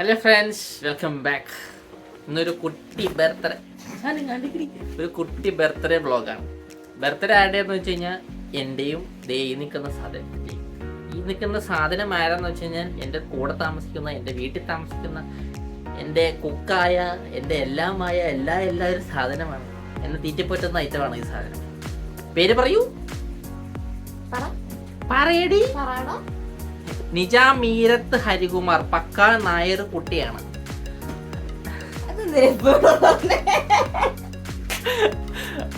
Hello friends, welcome back. ഇന്നൊരു കുട്ടി birthday വ്ളോഗാണ്. ബർത്ത്ഡേ ആരുടെയെന്ന് വെച്ച് കഴിഞ്ഞാൽ എൻ്റെയും ഈ നിൽക്കുന്ന സാധനം ആരാന്ന് വെച്ച് കഴിഞ്ഞാൽ എൻ്റെ കൂടെ താമസിക്കുന്ന, എൻ്റെ വീട്ടിൽ താമസിക്കുന്ന, എൻ്റെ കുക്കായ, എൻ്റെ എല്ലാമായ എല്ലാവരും സാധനമാണ്. എന്നെ തീറ്റപ്പറ്റുന്ന ഐറ്റമാണ് ഈ സാധനം. പേര് പറയൂ. പറയടി. നിജാമീരത്ത് ഹരികുമാർ, പക്കാ നായർ കുട്ടിയാണ്.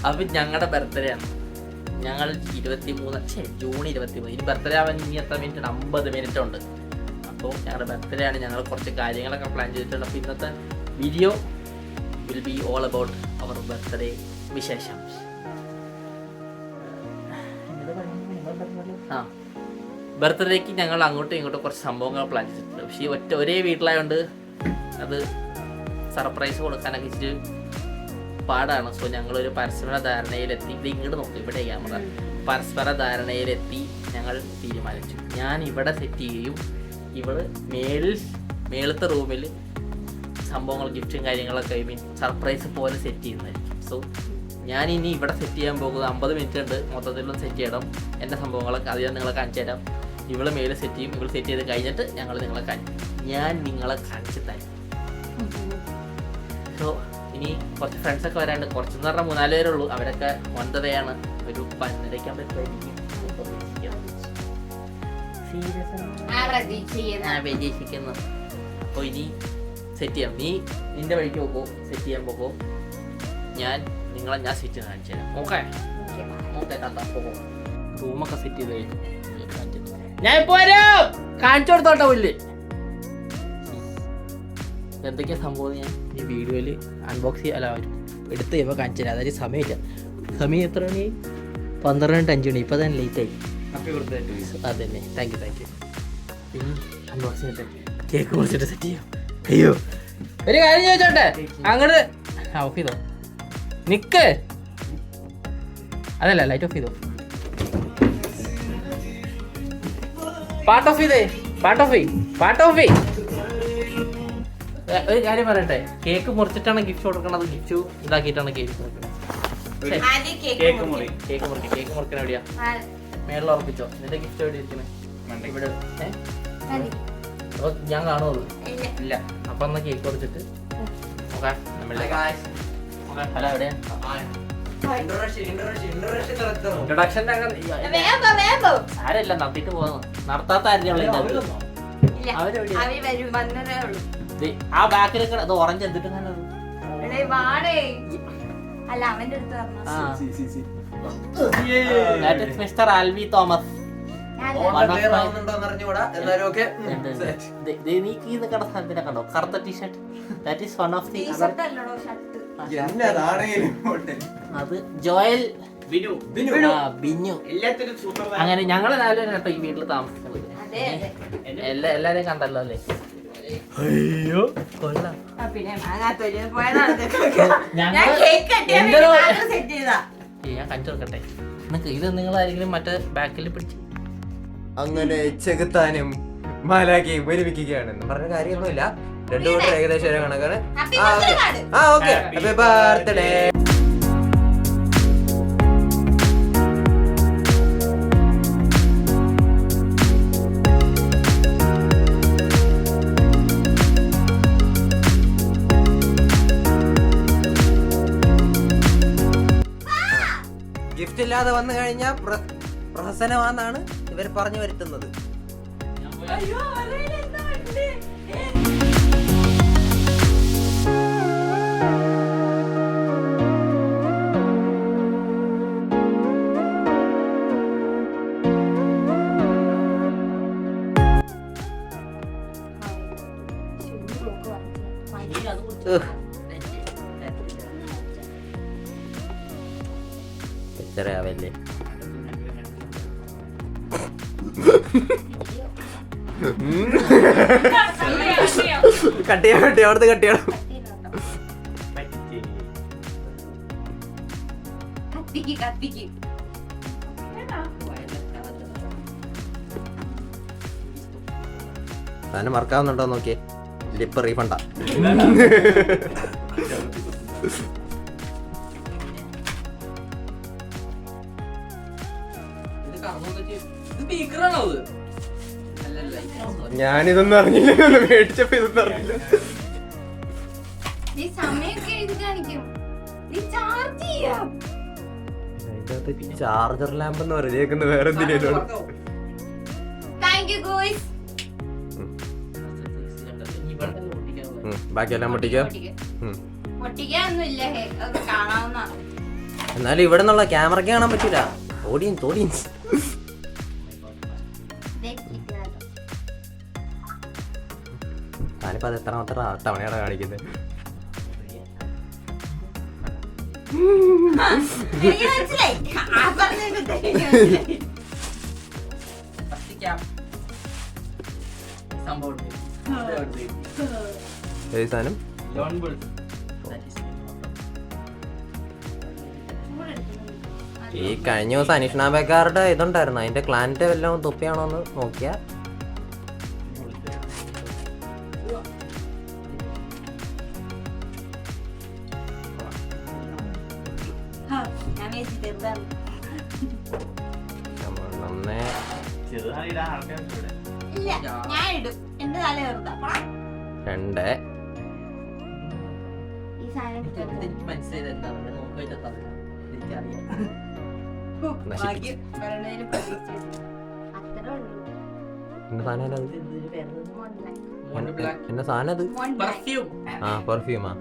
അപ്പൊ ഞങ്ങളുടെ ബർത്ത്ഡേ ആണ്. ഞങ്ങൾ ജൂൺ 23. ഇനി ബർത്ത്ഡേ ആവാൻ ഇനി എത്ര മിനിറ്റ്? 50 മിനിറ്റ് ഉണ്ട്. അപ്പോൾ ഞങ്ങളുടെ ബർത്ത്ഡേ ആണ്. ഞങ്ങൾ കുറച്ച് കാര്യങ്ങളൊക്കെ പ്ലാൻ ചെയ്തിട്ടുണ്ട്. അപ്പോൾ ഇന്നത്തെ video will be all about our birthday വിശേഷം. ബർത്ത്ഡേക്ക് ഞങ്ങൾ അങ്ങോട്ടും ഇങ്ങോട്ടും കുറച്ച് സംഭവങ്ങൾ പ്ലാൻ ചെയ്തിട്ടുണ്ട്. പക്ഷേ ഒരേ വീട്ടിലായതുകൊണ്ട് അത് സർപ്രൈസ് കൊടുക്കാനൊക്കെ ഇച്ചിരി പാടാണ്. സോ ഞങ്ങളൊരു പരസ്പര ധാരണയിലെത്തി. ഇത് ഇങ്ങോട്ട് നോക്കും, ഇവിടെ ക്യാമറ. പരസ്പര ധാരണയിലെത്തി ഞങ്ങൾ തീരുമാനിച്ചു. ഞാൻ ഇവിടെ സെറ്റ് ചെയ്യുകയും ഇവള് മേളത്തെ റൂമിൽ സംഭവങ്ങൾ, ഗിഫ്റ്റും കാര്യങ്ങളൊക്കെ സർപ്രൈസ് പോലെ സെറ്റ് ചെയ്യുന്നതായിരിക്കും. സോ ഞാൻ ഇനി ഇവിടെ സെറ്റ് ചെയ്യാൻ പോകുന്നത് 50 മിനിറ്റ് ഉണ്ട്. മൊത്തത്തിലും സെറ്റ് ചെയ്യണം. എൻ്റെ സംഭവങ്ങളൊക്കെ അത് ഞാൻ നിങ്ങളെ കാണിച്ചു തരാം. ഇവള് മേലെ സെറ്റ് ചെയ്യും. ഇവള് സെറ്റ് ചെയ്ത് കഴിഞ്ഞിട്ട് ഞാൻ നിങ്ങളെ കാണിച്ചു തരാം. സോ ഇനി കുറച്ച് ഫ്രണ്ട്സൊക്കെ വരാണ്ട്. കുറച്ചെന്ന് പറഞ്ഞാൽ 3-4 പേരേ ഉള്ളൂ. അവരൊക്കെ വന്നതയാണ്. ഒരു 12:30 പ്രതീക്ഷിക്കുന്നു. അപ്പോൾ ഇനി സെറ്റ് ചെയ്യാം. നീ നിന്റെ വഴിക്ക് പോകുമോ? സെറ്റ് ചെയ്യാൻ പോകുമോ? ഞാൻ സെറ്റ് ചെയ്ത് കാണിച്ചു തരാം. ഓക്കെ പോകും. റൂമൊക്കെ സെറ്റ് ചെയ്ത് കഴിഞ്ഞു. ഞാൻ ഇപ്പോൾ കാണിച്ചു കൊടുത്തോട്ടെ. പുല്ല് എന്തൊക്കെയാ സംഭവം ഞാൻ ഈ വീഡിയോയിൽ അൺബോക്സ് എടുത്ത് കഴിയുമ്പോൾ കാണിച്ചു തരാം. അതായത് സമയം എത്ര മണി? 12:05 മണി. ഇപ്പോൾ തന്നെ ലേറ്റായി. അതന്നെ. Thank you. പിന്നെ അൺബോക്സ് ചെയ്തിട്ട് കേക്ക് മുറിച്ചിട്ട് സെറ്റ് ചെയ്യും. അയ്യോ, ഒരു കാര്യം ചോദിച്ചോട്ടെ. അങ്ങോട്ട് ഓഫ് ചെയ്തോ. നിക്ക്. അതല്ല, ലൈറ്റ് ഓഫ് ചെയ്തോ. പാർട്ട് ഓഫ് ചെയ്തേ. ഒരു കാര്യം പറയട്ടെ. കേക്ക് മുറിച്ചിട്ടാണ് ഗിഫ്റ്റ് കൊടുക്കണത്. ഗിഫ്റ്റ് ഇതാക്കിയിട്ടാണ് കേക്ക് മുറിക്കുന്നത്. കേക്ക് മുറിക്കണ എവിടെയാ? മേളിൽ ഉറപ്പിച്ചോ. നിന്റെ ഗിഫ്റ്റ് എവിടെ ഇരിക്കണേ? ഇവിടെ. അപ്പൊ ഞാൻ കാണുള്ളൂ. ഇല്ല. അപ്പൊ എന്നാ കേക്ക് മുറിച്ചിട്ട് ഹലോ, എവിടെയാ? ഇൻട്രൊഡക്ഷൻ ആരല്ല നടത്തിട്ട് പോകുന്നു. നടത്താത്ത ആ ബാക്കിൽ അത് ഓറഞ്ച് എന്തിട്ട് മിസ്റ്റർ ആൽവി തോമസ്. കണ്ടോ കറുത്ത T-shirt? That is one of the അത് ജോയൽ ബിനു. അങ്ങനെ ഞങ്ങള് 4 പേരും കേട്ടോ ഈ വീട്ടിൽ താമസിക്കുന്നത്. എല്ലാരെയും കണ്ടല്ലോ അല്ലേ? അയ്യോ കൊള്ളാം. ഞാൻ കണ്ടിറക്കട്ടെ. ഇത് നിങ്ങളാരെങ്കിലും മറ്റേ ബാക്കിൽ പിടിച്ച് അങ്ങനെ ചെകുത്താനും മാലാഖയും ഒരുമിക്കുകയാണെന്ന് പറഞ്ഞ കാര്യമൊന്നുമില്ല. 2 കൂട്ടർ ഏകദേശം ഒരു കണക്കാണ്. ഓക്കെ. Happy birthday. ഗിഫ്റ്റ് ഇല്ലാതെ വന്നു കഴിഞ്ഞാൽ പ്രഹസനമാണെന്നാണ് ഇവർ പറഞ്ഞു വരുത്തുന്നത്. എത്രയാവല്ലേ? കട്ടിയാ അവിടുത്തെ കട്ടിയാണോ? തന്നെ മറക്കാവുന്നുണ്ടോ നോക്കിയേ. ലിപ്പ് റീഫണ്ടാ. ഞാനിതൊന്നും അറിഞ്ഞില്ല, മേടിച്ചപ്പോ ഇതൊന്നും അറിഞ്ഞില്ല. ചാർജർ ലാമ്പ് എന്ന് പറഞ്ഞേക്കുന്നത് വേറെ എന്തിനേലും. ബാക്കിയെല്ലാം പൊട്ടിക്കോ. എന്നാലും ഇവിടെ നിന്നുള്ള ക്യാമറയ്ക്ക് കാണാൻ പറ്റൂല. ഓഡിയൻസ് ഞാനിപ്പോ അത് എത്രാമത്തെ തവണയാണ് കാണിക്കുന്നത്. ഏത് സാധനം? ഈ കഴിഞ്ഞ ദിവസം അനീഷ്ണ ബേക്കാരുടെ ഇതുണ്ടായിരുന്നു, അതിന്റെ ക്ലാനിന്റെ വല്ലതും തൊപ്പിയാണോന്ന് നോക്കിയാ. എന്നെ സാധനം അത് പെർഫ്യൂമാ.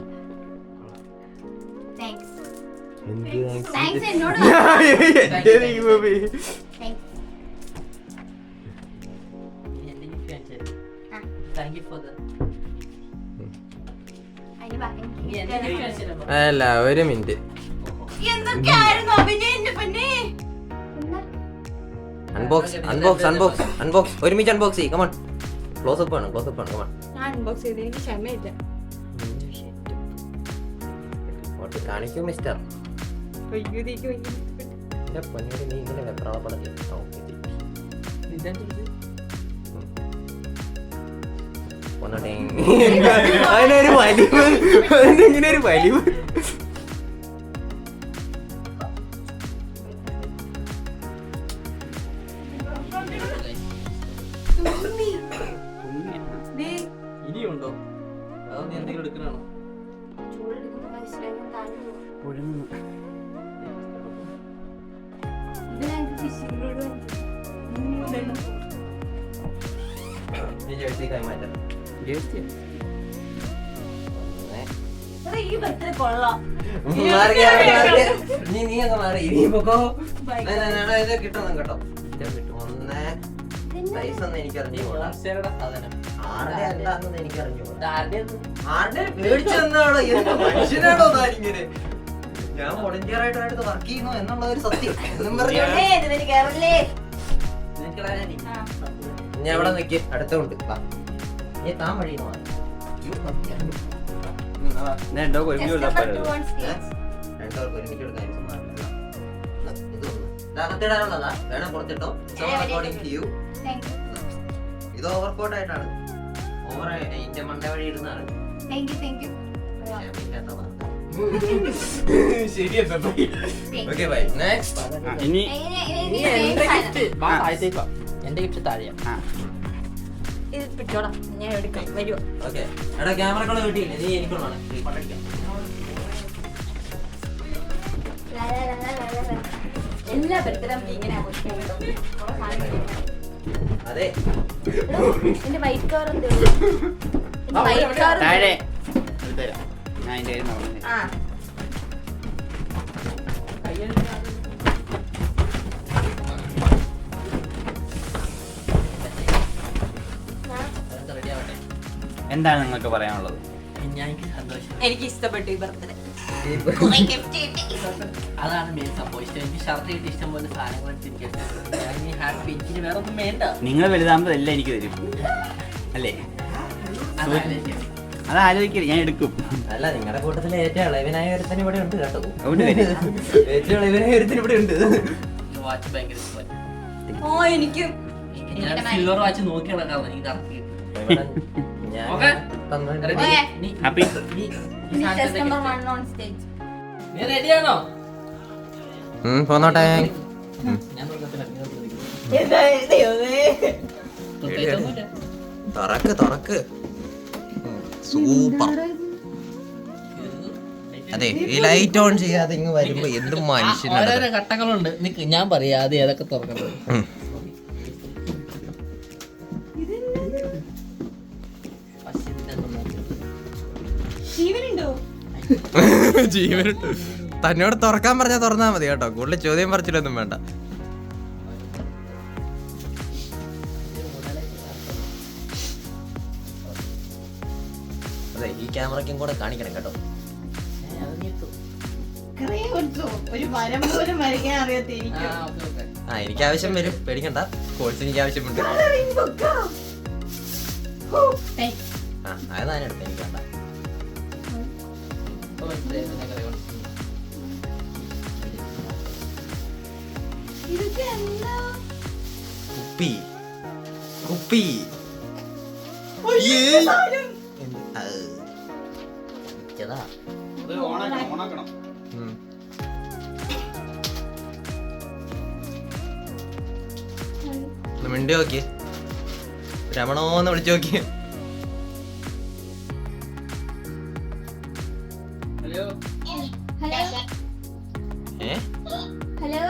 അല്ല, ഒരു മിനിറ്റ്. അൺബോക്സ് ഒരുമിച്ച് അൺബോക്സ് ചെയ്യ്. കമോൺ, ക്ലോസ് അപ്പ് ആണ്. കമോൺ. കാണിക്കൂ മിസ്റ്റർ. നീ ഇങ്ങനെ വെപ്രാളപ്പെടത്തി. അതിനൊരു വലിവ്, ഇങ്ങനെ ഒരു വലിവ്. ഇനിയുണ്ടോ? അതൊന്നും എന്തെങ്കിലും എടുക്കണോ? കിട്ടണം കേട്ടോ. പൈസ ഒന്നും എനിക്ക് അറിഞ്ഞൂടാ. മനുഷ്യനാണോ താനിങ്ങനെ? ഞാൻ വോളണ്ടിയർ ആയിട്ട് വർക്ക് ചെയ്യുന്നു എന്നുള്ള ഒരു സത്യം. ഞാൻ എവിടെ നിൽക്കി അടുത്തുണ്ട്. താൻ വഴി അകത്തിടാനുള്ളതാ, വേണം പുറത്തിട്ടോ. ഇത് ഓവർകോട്ട് ആയിട്ടാണ്. ഓവർ എന്റെ മണ്ട വഴി ഇടുന്നതാണ്. എന്റെ ഗിഫ്റ്റ് താഴെയാ. ക്യാമറകളെ കിട്ടിയില്ലേ? നീ എനിക്കൊന്നാണ് അതെ. എന്റെ വൈറ്റ് കാർ എന്താണ് നിങ്ങൾക്ക് പറയാനുള്ളത്? എനിക്ക് ഇഷ്ടപ്പെട്ടു ഈ ബർത്ത്ഡേ. അതാണ് മെയിൻ സംഭവം. എനിക്ക് ഷർട്ട് കിട്ടി, ഇഷ്ടം പോലെ സാധനങ്ങൾ ഹാപ്പി. എനിക്ക് വേറെ ഒന്നും വേണ്ട. നിങ്ങൾ വലുതാകുമ്പോൾ എല്ലാം എനിക്ക് തരും അല്ലേ? അത് ആലോചിക്കരുത്, ഞാൻ എടുക്കും. അല്ല, നിങ്ങളുടെ കൂട്ടത്തിലെ ഏറ്റവും ഇളവനായ ഒരുത്തൻ ഇവിടെ ഉണ്ട് കേട്ടോ. ഏറ്റവും ഇളവനായ ഒരുത്തൻ ഇവിടെ ഉണ്ട്. വാച്ച് ഭയങ്കര ഇഷ്ടമായി. എനിക്കും സിൽവർ വാച്ച് നോക്കി നടക്കാറുണ്ട്. എനിക്ക് കറക്റ്റ് ഞാൻ Ready? Happy Customer 1 on stage. നീ റെഡിയാണോ? പോന്നോട്ടെ. ഞാൻ തുറക്കത്തില്ല, നീ തുറക്ക് സൂപ്പർ. അതെ, ഈ ലൈറ്റ് ഓൺ ചെയ്യാതെ ഇങ്ങ് വരുമ്പോ എന്ത് മനുഷ്യനാണ്. ഓരോരോ ഘട്ടങ്ങളുണ്ട്. നിക്ക് ഞാൻ പറയാം ആദ്യം ഏതൊക്കെ തുറക്കണ്ടത്. ജീവനുണ്ട്. തന്നോട് തുറക്കാൻ പറഞ്ഞാൽ തുറന്നാ മതി കേട്ടോ, കൂടുതൽ ചോദ്യം പറിച്ചില്ലൊന്നും വേണ്ട. അതെ, ഈ ക്യാമറയ്ക്കും കൂടെ കാണിക്കണം കേട്ടോ. ഒരു മരം പോലും വരയ്ക്കാൻ അറിയാത്തിരിക്കും. എനിക്ക് ആവശ്യം വരും, പേടിക്കണ്ട. കോഴ്സ് എനിക്ക് ആവശ്യമുണ്ട്. അത് ഞാനെടുത്ത്, എനിക്ക് വേണ്ട. കുപ്പി കുപ്പി. ഓണാക്കണം. മിണ്ടി നോക്കി, രമണോന്ന് വിളിച്ചു നോക്കി. ഹലോ ഏ ഹലോ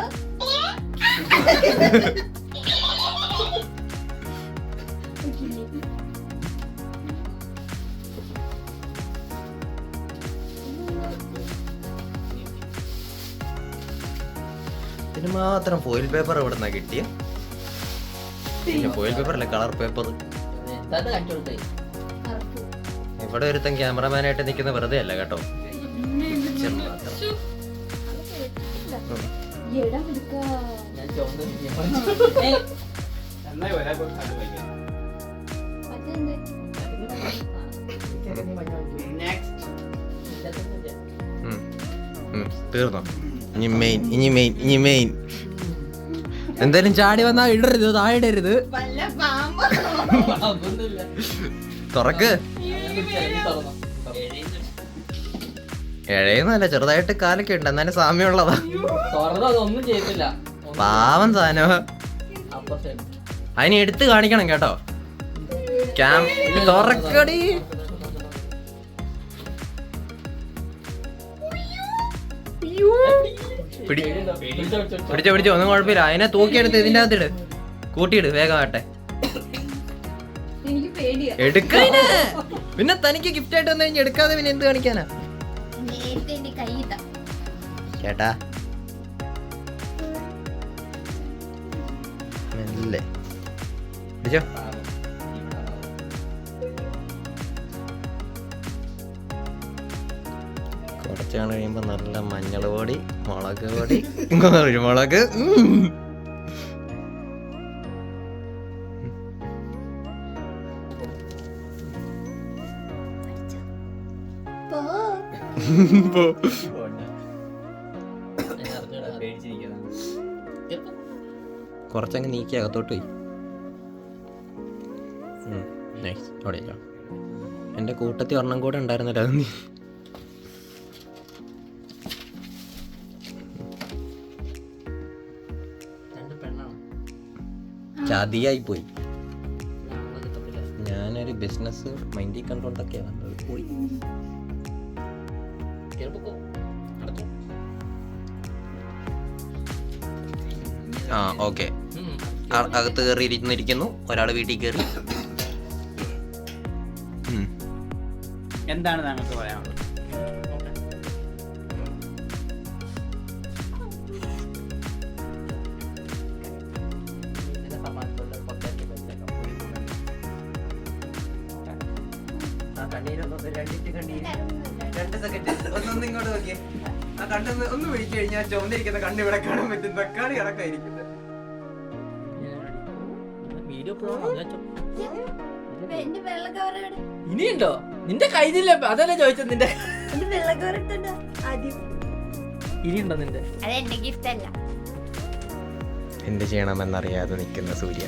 ഇതിന് മാത്രം ഫോയിൽ പേപ്പർ എവിടെ നിന്നാ കിട്ടിയ? ഫോയിൽ പേപ്പർ അല്ലേ, കളർ പേപ്പർ. ഇവിടെ ഒരുത്തൻ ക്യാമറമാനായിട്ട് നിൽക്കുന്ന വെറുതെ അല്ല കേട്ടോ. നന്നായി ഒരാൾക്ക് അത് വയ്ക്കാം. നെക്സ്റ്റ് തീർന്നോ? ഇനി മെയിൻ എന്തായാലും ചാടി വന്നാ ഇടരുത്, താഴെ ഇടരുത്. തുറക്ക്. എഴയുന്നല്ല, ചെറുതായിട്ട് കാലൊക്കെ ഉണ്ട്, എന്നാലും സാമ്യമുള്ളതാ. ഒന്നും ചെയ്തില്ല. പാവം സാധനം. അതിനെ എടുത്ത് കാണിക്കണം കേട്ടോ. തുറക്കടി. പിടിച്ചോ, ഒന്നും കുഴപ്പമില്ല. അതിനെ തൂക്കിയെടുത്ത് ഇതിന്റെ അകത്തിട്, കൂട്ടിയിട്, വേഗമാട്ടെ. എനിക്ക് പേടിയാ. എടുക്കാന് പിന്നെ തനിക്ക് ഗിഫ്റ്റ് ആയിട്ട് വന്നു കഴിഞ്ഞാൽ എടുക്കാതെ പിന്നെ എന്ത് കാണിക്കാനാ ചേട്ടാ? മെല്ലെ പിടിച്ചോ. കുറച്ചാണ് കഴിയുമ്പോ നല്ല മഞ്ഞൾ പൊടി, മുളക് പൊടി, കുരുമുളക്. കുറച്ചങ്ങ് നീക്കി അകത്തോട്ട് പോയി. അവിടെ എന്റെ കൂട്ടത്തിൽ ഒരെണ്ണം കൂടെ ഉണ്ടായിരുന്നല്ലോ, അത് നീ ചതിയായി പോയി. ഞാനൊരു ബിസിനസ് മൈൻഡിൽ കണ്ടോണ്ടൊക്കെ പോയി. ആ ഓക്കെ, അകത്ത് കയറിയിരിക്കുന്നു. ഒരാള് വീട്ടിൽ കയറി. എന്താണ് താങ്കൾക്ക് പറയാനുള്ളത്? ഇങ്ങോട്ട് നോക്കിയേ, ആ കണ്ണ് ഒന്ന് പിടിച്ചു കഴിഞ്ഞാൽ ചുവന്നിരിക്കുന്ന കണ്ണ് ഇവിടെ കാണാൻ പറ്റും. തക്കാളി കണക്കായിരിക്കുന്നത്. ഇനിയുണ്ടോ നിന്റെ കയ്യിലില്ല? അതല്ലേ ചോദിച്ചത്. നിന്റെ ഇനിയുണ്ടോ നിന്റെ? അതെന്റെ ഗിഫ്റ്റ് അല്ല. എന്ത് ചെയ്യണമെന്നറിയാതെ നിൽക്കുന്ന സൂര്യ.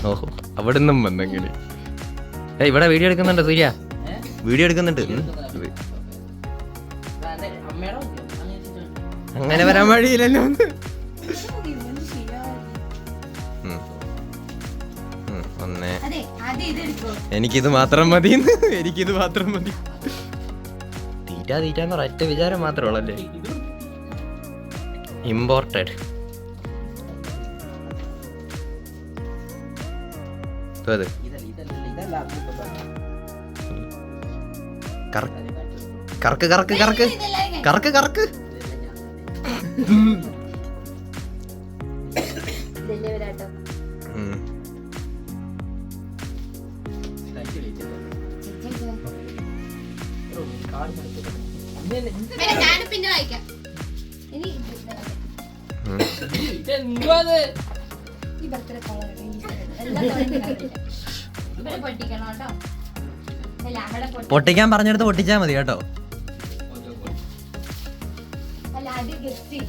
ഓഹോ അവിടെ നിന്നും വന്നെങ്ങനെ ഇവിടെ വീഡിയോ എടുക്കുന്നുണ്ട് സൂര്യ, വീഡിയോ എടുക്കുന്നുണ്ട്. അങ്ങനെ വരാൻ വഴിയില്ലല്ലോ. ഒന്നേ എനിക്കിത് മാത്രം മതി, എനിക്കിത് മാത്രം മതി. തീറ്റാന്ന് ഒറ്റ വിചാരം മാത്രമേ ഉള്ളല്ലേ. ഇമ്പോർട്ടഡ് അത് കറക്ക് കറക്ക് കറക്ക് കറക്ക് കറക്ക്. പിന്നെ വായിക്കാം. ഈ ബർത്ത്ഡേ പൊട്ടിക്കണം കേട്ടോ. പൊട്ടിക്കാൻ പറഞ്ഞെടുത്ത് പൊട്ടിച്ചാ മതി കേട്ടോ. അല്ല അത് ഗിഫ്റ്റ്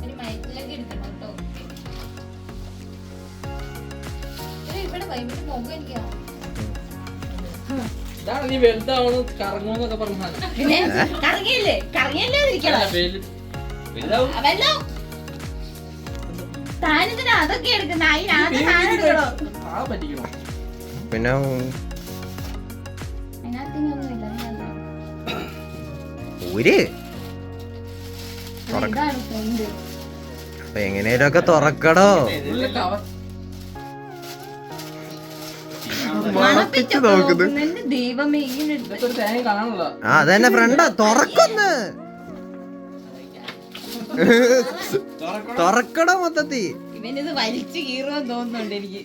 ഒരു മയത്തിലൊക്കെ എടുക്കണം കേട്ടോ. ഇവിടെ വൈകിട്ട് പോകുമ്പോ എനിക്ക് ഇതാണ് നീ വലുതാവണു കറങ്ങുന്നൊക്കെ പറഞ്ഞ പിന്നെ കറങ്ങിയില്ലേ, കറങ്ങിയല്ലാതിരിക്കണം. താനിതിന് അതൊക്കെ എടുക്കുന്ന അതിനകത്ത് സാധനം എടുക്കണോ? പിന്നെ അതിനകത്ത് ഇനിയൊന്നുമില്ല. ഇതാണ് ഫ്രണ്ട്. അപ്പൊ എങ്ങനെയൊക്കെ തുറക്കടോ. മണപ്പിച്ച് നോക്കുന്നു. ദൈവമേ ഇങ്ങനെ എടുത്തു. അതന്നെ ഫ്രണ്ടാ തുറക്കുന്നു. തുറക്കടോ മൊത്തത്തി. ഇവനിത് വലിച്ചു കീറുമെന്ന് തോന്നുന്നുണ്ട് എനിക്ക്.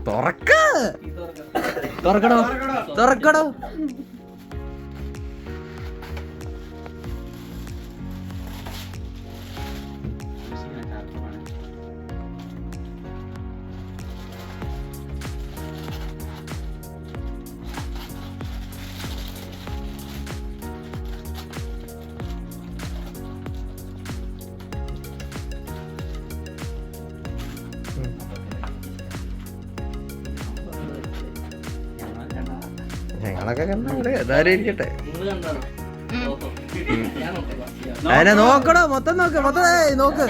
തുറക്കടോ തുറക്കടോ. ഞങ്ങളൊക്കെ കണ്ടു ഏതായാലും ഇരിക്കട്ടെ. അതിനെ നോക്കടോ മൊത്തം നോക്ക്, മൊത്തം നോക്ക്.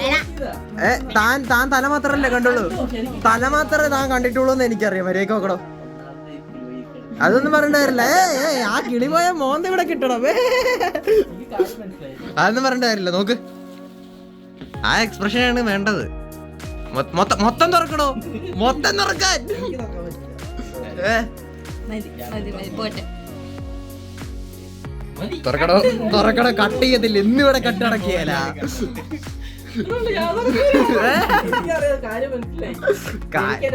താൻ തല മാത്രല്ലേ കണ്ടുള്ളൂ, തല മാത്രമേ താൻ കണ്ടിട്ടുള്ളൂ എന്ന് എനിക്കറിയാം. വരേക്ക് നോക്കടോ. അതൊന്നും പറയണ്ട കാര്യമില്ല. ആ കിളി പോയ മോന്ത ഇവിടെ കിട്ടണം. അതൊന്നും പറയണ്ട കാര്യമില്ല. നോക്ക്, ആ എക്സ്പ്രഷനാണ് വേണ്ടത്. മൊത്തം തുറക്കടോ, മൊത്തം തുറക്കാൻ. തുറക്കടോ തുറക്കടോ. കട്ട് ചെയ്യത്തില്ല, ഇന്നിവിടെ കട്ടടക്കിയല്ല.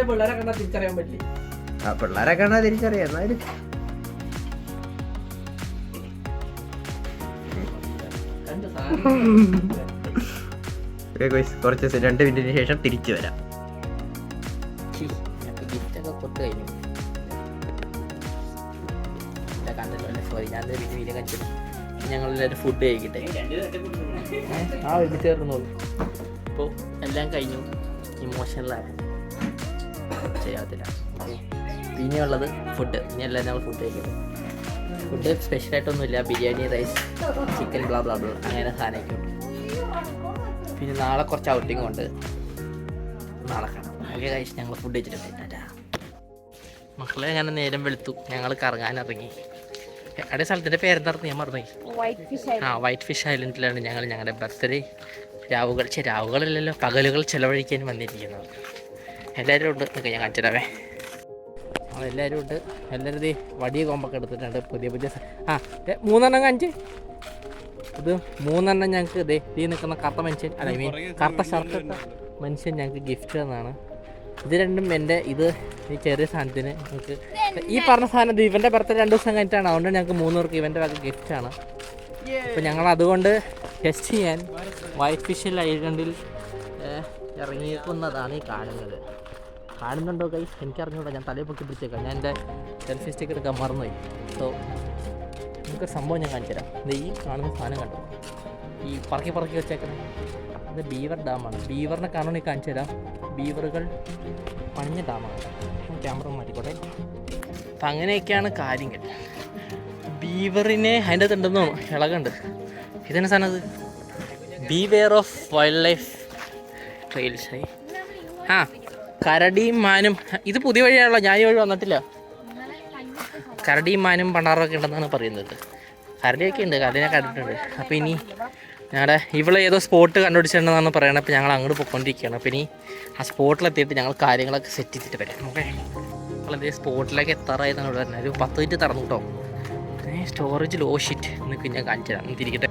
പിള്ളേരെ കണ്ടാ തിരിച്ചറിയാം. എന്നാലും കുറച്ച് 2 മിനിറ്റിന് ശേഷം തിരിച്ചു വരാം. ഗിഫ്റ്റൊക്കെ കൊടുത്തു കഴിഞ്ഞു. സോറി, ഞാൻ വീഡിയോ കഴിച്ചു. ഞങ്ങളെല്ലാവരും ഫുഡ് കഴിക്കട്ടെ. ആ വീട്ടിൽ ചേർന്നോളൂ. ഇപ്പോൾ എല്ലാം കഴിഞ്ഞു. ഇമോഷണലാണ്, ചെയ്യാത്തില്ല. ഇനിയുള്ളത് ഫുഡ്. ഇനി എല്ലാം ഞങ്ങൾ ഫുഡ് കഴിക്കട്ടെ. ഫുഡ് സ്പെഷ്യലായിട്ടൊന്നുമില്ല. Biryani, rice, chicken, blah blah blah അങ്ങനെ സാധനമൊക്കെ ഉണ്ട്. പിന്നെ നാളെ കുറച്ച് ഔട്ടിങ് ഉണ്ട്, നാളെ കാണാം. ഓക്കെ ഗൈസ്, ഞങ്ങൾ ഫുഡ് കഴിച്ചിട്ടുണ്ട്. മക്കളെ അങ്ങനെ നേരം വെളുത്തു, ഞങ്ങൾ കറങ്ങാനിറങ്ങി. അവിടെ സ്ഥലത്തിൻ്റെ പേരെന്തായിരുന്നു ഞാൻ മറന്നുപോയി. വൈറ്റ് ഫിഷ് ഐലൻഡിലാണ് ഞങ്ങൾ ഞങ്ങളുടെ ബർത്ത്ഡേ രാവുകളല്ലല്ലോ പകലുകൾ ചിലവഴിക്കാൻ വന്നിരിക്കുന്നത്. എല്ലാവരും ഉണ്ട്. ഒക്കെ ഞാൻ കാണിച്ചിടാവേ. എല്ലാവരും ഉണ്ട്. എല്ലാവരും ഇത് വടിയ കോമ്പൊക്കെ എടുത്തിട്ടുണ്ട്. പുതിയ 3 കാണിച്ച്. ഇത് 3 ഞങ്ങൾക്ക് ഈ നിൽക്കുന്ന കറുത്ത മനുഷ്യൻ, അല്ല ഐ മീൻ കറുത്ത ഷർട്ടിട്ട മനുഷ്യൻ ഞങ്ങൾക്ക് ഗിഫ്റ്റ് തന്നാണ്. ഇത് രണ്ടും എൻ്റെ ഈ ചെറിയ സാധനത്തിന് ഞങ്ങൾക്ക് ഈ പറഞ്ഞ സാധനം ഇത് ഇവൻ്റെ ബർത്ത്ഡേ 2 ദിവസം കഴിഞ്ഞിട്ടാണ്. അതുകൊണ്ട് ഞങ്ങൾക്ക് 3 പേർക്ക് ഇവൻ്റെ വക ഗിഫ്റ്റാണ്. അപ്പോൾ ഞങ്ങൾ അതുകൊണ്ട് ടെസ്റ്റ് ചെയ്യാൻ വൈറ്റ് ഫിഷ് ഐലൻഡിൽ ഇറങ്ങിയിരിക്കുന്നതാണ് ഈ കാണുന്നത്. കാണുന്നുണ്ടോ കൈ? എനിക്കറിഞ്ഞൂടാ, ഞാൻ തലയിൽ പൊക്കി പിടിച്ചേക്കാം. ഞാൻ എൻ്റെ സെൽഫി സ്റ്റിക്ക് എടുക്കാൻ മറന്നുപോയി. സോ നമുക്കൊരു സംഭവം ഞാൻ കാണിച്ചു തരാം. ഇത് ഈ കാണുന്ന സാധനം കണ്ടു, ഈ പറക്കി വെച്ചേക്കുന്നത്, ഇത് ബീവർ ഡാമാണ്. ബീവറിനെ കാണണമെങ്കിൽ കാണിച്ചു തരാം. ബീവറുകൾ പണിഞ്ഞ ഡാമാണ്. ക്യാമറ മാറ്റിക്കോട്ടെ. അപ്പം അങ്ങനെയൊക്കെയാണ് കാര്യങ്ങൾ. ബീവറിനെ അതിൻ്റെ അകത്ത് ഉണ്ടെന്ന് തോന്നുന്നു, ഇളകുണ്ട്. ഇതെന്നെ സാധനം അത് ബീവെയർ ഓഫ് വൈൽഡ് ലൈഫ് ട്രെയിൽസ്. ആ കരടിയും മാനും, ഇത് പുതിയ വഴിയാണല്ലോ, ഞാൻ ഈ വഴി വന്നിട്ടില്ല. കരടിയും മാനും പണ്ടാറൊക്കെ ഉണ്ടെന്നാണ് പറയുന്നത്. കരടിയൊക്കെ ഉണ്ട്, കരടിനെ കണ്ടിട്ടുണ്ട്. അപ്പോൾ ഇനി ഞങ്ങളുടെ ഇവിടെ ഏതോ സ്പോട്ട് കണ്ടുപിടിച്ചിട്ടുണ്ടെന്നാണ് പറയണത്. അപ്പോൾ ഞങ്ങൾ അങ്ങോട്ട് പോയിക്കൊണ്ടിരിക്കുകയാണ്. അപ്പോൾ ഇനി ആ സ്പോട്ടിലെത്തിയിട്ട് ഞങ്ങൾ കാര്യങ്ങളൊക്കെ സെറ്റ് ചെയ്തിട്ട് വരാം. ഓക്കെ, നമ്മളെന്തേ സ്പോട്ടിലേക്ക് എത്താറായതാണ് ഇവിടെ തന്നെ. ഒരു 10 മിനിറ്റ് തറന്നു കേട്ടോ. സ്റ്റോറേജ് ലോ ഷിറ്റ് എന്നൊക്കെ ഞാൻ കാണിച്ചു തരാം. തിരിക്കട്ടെ.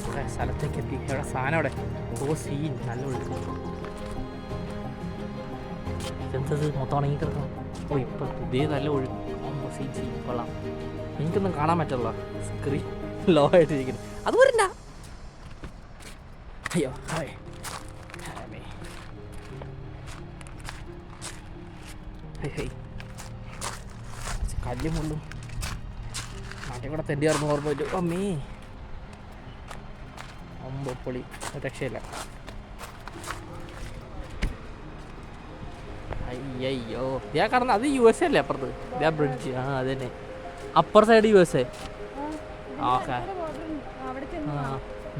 ഇവിടെ സ്ഥലത്തേക്ക് എത്തി. ഇവിടെ സാധനം അവിടെ സീൻ നല്ല ഒഴുക്കും. ഇതെന്തത് മൊത്തം ഉണങ്ങി കിടക്കണം. ഓ ഇപ്പം ഇതേ നല്ല ഒഴുക്കും. സീൻ കൊള്ളാം. എനിക്കൊന്നും കാണാൻ പറ്റില്ല, സ്ക്രീൻ ലോ ആയിട്ടിരിക്കുന്നു. അത് വരണ്ട. അയ്യോ ഹായ് കല്ലും മുള്ളും മാറ്റം കൂടെ തെണ്ടി ഇറങ്ങും. ഓർമ്മ പറ്റും. അമ്മേ ഒമ്പൊളി, രക്ഷയില്ല. അയ്യോ ഇതാ കാണുന്നത്, അത് USA അല്ലേ അപ്പുറത്ത്? ഇതാ ബ്രിഡ്ജ്. ആ അത് തന്നെ, അപ്പർ സൈഡ് USA. ഓക്കെ. ആ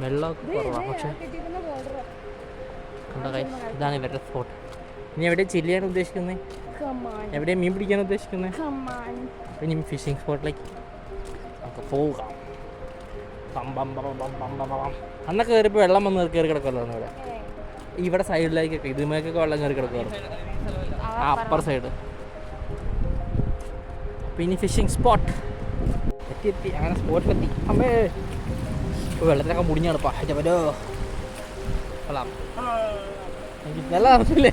വെള്ളമൊക്കെ കുറവാണ്, പക്ഷേ കണ്ടോ കൈ, ഇതാണ് ഇവരുടെ സ്പോട്ട്. ഇനി എവിടെ ചില്ല് ചെയ്യാൻ ഉദ്ദേശിക്കുന്നത്? എവിടെ മീൻ പിടിക്കാൻ ഉദ്ദേശിക്കുന്നത്? ഇനി ഫിഷിംഗ് സ്പോട്ടിലേക്ക് നമുക്ക് പോകാം. അന്നൊക്കെ കയറിയപ്പോൾ വെള്ളം വന്ന് കയറി കിടക്കുമല്ലോ ഇവിടെ. ഇവിടെ സൈഡിലേക്കൊക്കെ ഇതുമേക്കൊക്കെ വെള്ളം കയറി കിടക്കുമായിരുന്നു, ആ അപ്പർ സൈഡ്. അപ്പോൾ ഇനി ഫിഷിംഗ് സ്പോട്ട് എത്തി. അങ്ങനെ സ്പോട്ടിലെത്തി. അമ്മേ വെള്ളത്തിനൊക്കെ മുടിഞ്ഞാണ് പറ്റോ. കൊള്ളാം, നല്ല അറിയില്ലേ?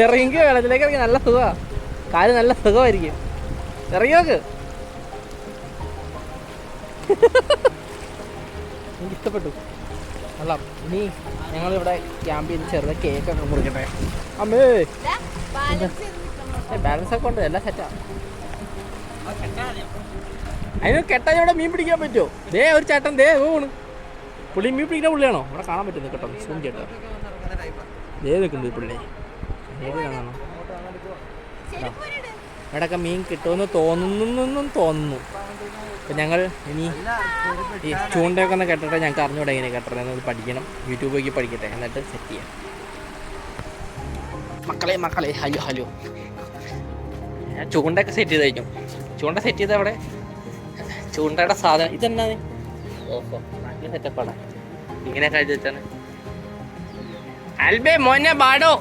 ഇറങ്ങി വെള്ളത്തിലേക്ക് ഇറങ്ങി നല്ല സുഖമാണ്, കാല് നല്ല സുഖമായിരിക്കും. ഇറങ്ങി നോക്ക്, എനിക്ക് ഇഷ്ടപ്പെട്ടു. കൊള്ളാം. ഇനി ഞങ്ങളിവിടെ ക്യാമ്പ് ചെയ്ത് ചെറുത കേക്കൊക്കെ മുറിക്കട്ടെ. അമ്മേ ബാലൻസ് ഒക്കെ ഉണ്ട്, എല്ലാം സെറ്റാണ്. അതിന് കെട്ടാൻ ഇവിടെ മീൻ പിടിക്കാൻ പറ്റുമോ? ദേ ഒരു ചേട്ടൻ ദേ പോണ്, പുള്ളി മീൻ പിടിക്കുന്ന പുള്ളിയാണോ? ഇവിടെ കാണാൻ പറ്റുന്നു കേട്ടോ, സൂം ചേട്ടാ. ദേ നിൽക്കുന്നത് പുള്ളി. ഏതിലാണോ ഇവിടെയൊക്കെ മീൻ കിട്ടുമെന്ന് തോന്നുന്നു. അപ്പം ഞങ്ങൾ ഇനി ഈ ചൂണ്ടയൊക്കെ ഒന്ന് കെട്ടട്ടെ. ഞങ്ങൾക്ക് അറിഞ്ഞൂടെ എങ്ങനെ കെട്ടണം എന്നത് പഠിക്കണം. യൂട്യൂബ് നോക്കി പഠിക്കട്ടെ, എന്നിട്ട് സെറ്റ് ചെയ്യാം. മക്കളെ ഹലോ ഞാൻ ചൂണ്ടയൊക്കെ സെറ്റ് ചെയ്ത് കഴിഞ്ഞു. ചൂണ്ട സെറ്റ് ചെയ്ത് അവിടെ ചൂണ്ടയുടെ സാധനം ഇതെന്നാ? ഓഹോ നല്ല സെറ്റപ്പാണ്. ഇങ്ങനെ കഴിച്ച് വെച്ചാണ്. അൽബേ മോനെ ബാഡോ,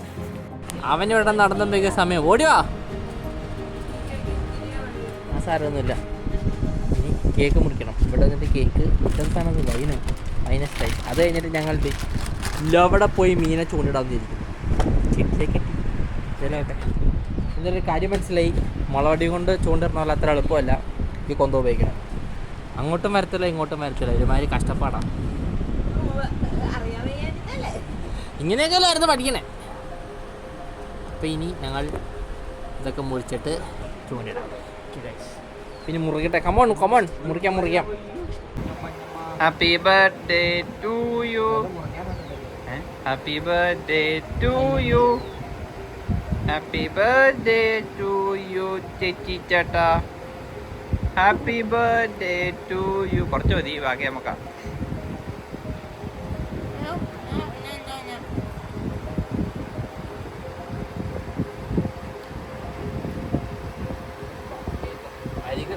അവനിവിടെ നടന്നുണ്ടെങ്കിൽ സമയം ഓടിവാ. ആ സാരമൊന്നുമില്ല. ഇനി കേക്ക് മുറിക്കണം. ഇവിടെ വന്നിട്ട് കേക്ക് ഇതെന്താണത്? വൈനസ്റ്റായി. അത് കഴിഞ്ഞിട്ട് ഞങ്ങൾ ഇവിടെ പോയി മീനെ ചൂണ്ടിടാൻ തിരിക്കും. ചിട്ടിയൊക്കെ ഇതിലൊക്കെ എന്തൊരു കാര്യം മനസ്സിലായി. മുളവടി കൊണ്ട് ചൂണ്ടിടണ പോലെ അത്ര എളുപ്പമല്ല ഈ കൊന്ത ഉപയോഗിക്കണം. അങ്ങോട്ടും വരത്തില്ല ഇങ്ങോട്ടും വരത്തില്ല, ഒരുമാതിരി കഷ്ടപ്പാടാണ്. ഇങ്ങനെയൊക്കെയല്ലായിരുന്നു പഠിക്കണേ. അപ്പം ഇനി ഞങ്ങൾ ഇതൊക്കെ മുറിച്ചിട്ട് ചൂണ്ടിടാം. പിന്നെ മുറിക്കട്ടെ. കമോൺ മുറിക്കാം. Happy birthday to you, happy birthday to you, happy birthday to you ചേച്ചി ചേട്ടാ, ഹാപ്പി ബർത്ത്ഡേ ടു യു. കുറച്ച് മതി, ബാക്കി നമുക്കാ.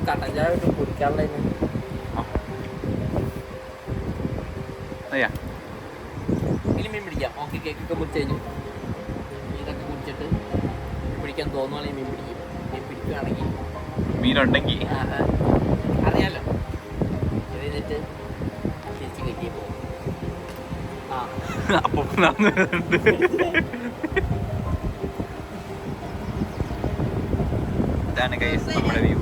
കട്ടൻ ചായ കുടിക്കാനുള്ള ഇനി മീൻ പിടിക്കാം. ഓക്കെ, കേക്കൊക്കെ മുറിച്ച് കഴിഞ്ഞു. ഇതൊക്കെ കുടിച്ചിട്ട് പിടിക്കാൻ തോന്നുവാണെങ്കിൽ മീൻ പിടിക്കും. മീൻ പിടിക്കുകയാണെങ്കിൽ മീനുണ്ടെങ്കിൽ അറിയാലോ. എഴുതിട്ട് തിരിച്ച് കയറ്റി പോകും. അപ്പോൾ ഇതാണ് ഗൈസ് നമ്മുടെ വ്യൂ.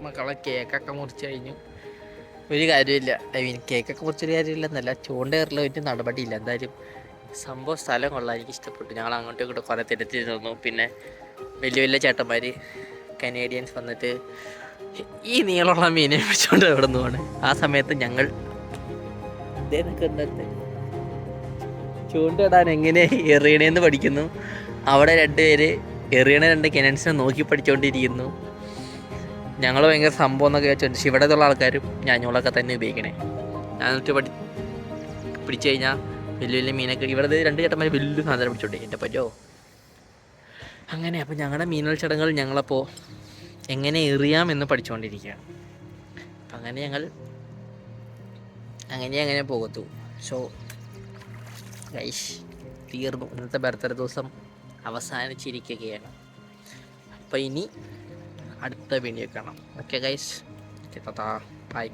മക്കളെ കേക്കൊക്കെ മുറിച്ച് കഴിഞ്ഞു. ഒരു കാര്യമില്ല. ഐ മീൻ കേക്കൊക്കെ മുറിച്ചൊരു കാര്യമില്ലെന്നല്ല, ചൂണ്ടേറിൽ ഒരു നടപടിയില്ല. എന്തായാലും സംഭവം സ്ഥലം കൊള്ളാൻ എനിക്ക് ഇഷ്ടപ്പെട്ടു. ഞങ്ങൾ അങ്ങോട്ടും ഇങ്ങോട്ടും കുറേ തിരത്തി നിന്നു. പിന്നെ വലിയ വലിയ ചേട്ടന്മാർ കനേഡിയൻസ് വന്നിട്ട് ഈ നീളമുള്ള മീനെ പിടിച്ചുകൊണ്ട് അവിടെ നിന്നുമാണ്. ആ സമയത്ത് ഞങ്ങൾ ചൂണ്ടയിടാൻ എങ്ങനെ എറിയണേന്ന് പഠിക്കുന്നു. അവിടെ 2 പേര് എറിയണ 2 കെനൻസിനെ നോക്കി പഠിച്ചുകൊണ്ടിരിക്കുന്നു. ഞങ്ങൾ ഭയങ്കര സംഭവം എന്നൊക്കെ വെച്ചോണ്ട് ഇവിടെ ഉള്ള ആൾക്കാരും ഞാഞ്ഞോളൊക്കെ തന്നെ ഉപയോഗിക്കണേ. ഞാനിട്ട് പിടിച്ചു കഴിഞ്ഞാൽ വലിയ വലിയ മീനൊക്കെ ഇവിടെ 2 ചേട്ടന്മാർ വലിയ സാധനം പിടിച്ചോട്ടെ എൻ്റെ പറ്റോ. അങ്ങനെ അപ്പോൾ ഞങ്ങളുടെ മീനൽ ചടങ്ങുകൾ ഞങ്ങളപ്പോൾ എങ്ങനെ എറിയാമെന്ന് പഠിച്ചുകൊണ്ടിരിക്കുകയാണ്. അപ്പം അങ്ങനെ ഞങ്ങൾ അങ്ങനെ പോകത്തു. സോ ഗൈസ് തീർന്നു. ഇന്നത്തെ ബർത്ത്ഡേ ദിവസം അവസാനിച്ചിരിക്കുകയാണ്. അപ്പോൾ ഇനി അടുത്ത വീഡിയോ കാണാം. Okay guys, by.